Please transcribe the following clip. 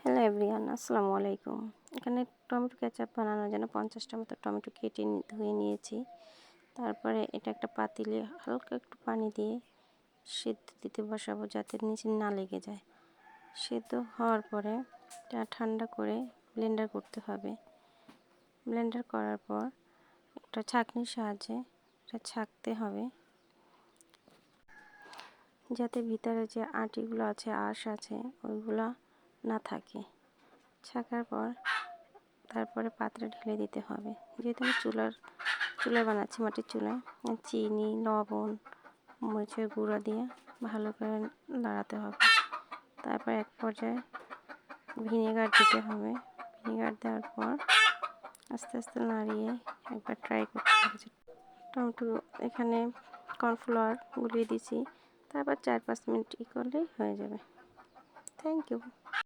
Hello everyone, আসসালামু আলাইকুম। এখানে টমেটো কেচাপ বানানোর জন্য 50টা মতো টমেটো কেটে ধুয়ে নিয়েছি। তারপরে এটা একটা পাতিলে হালকা একটু পানি দিয়ে সেদ্ধ দিতে বসাবো যাতে নিচে না লেগে যায়। সেদ্ধ হওয়ার পরে এটা ঠান্ডা করে ব্লেন্ডার করতে হবে। ব্লেন্ডার করার পর একটা ছাঁকনির সাহায্যে এটা ছাঁকতে হবে যাতে ভিতরে যে আটিগুলো আছে, আঁশ আছে, ওইগুলো না থাকে। ছাঁকার পর তারপরে পাত্রে ঢেলে দিতে হবে। যেহেতু আমি চুলায় বানাচ্ছি, মাটির চুলায়, চিনি, লবণ, মরিচের গুঁড়া দিয়ে ভালো করে নাড়াতে হবে। তারপর এক পর্যায়ে ভিনেগার দিতে হবে। ভিনেগার দেওয়ার পর আস্তে আস্তে নাড়িয়ে একবার ট্রাই করতে হবে। টমেটো এখানে কর্নফ্লাওয়ার গুলিয়ে দিয়েছি, তারপর 4-5 মিনিট করলেই হয়ে যাবে। Thank you.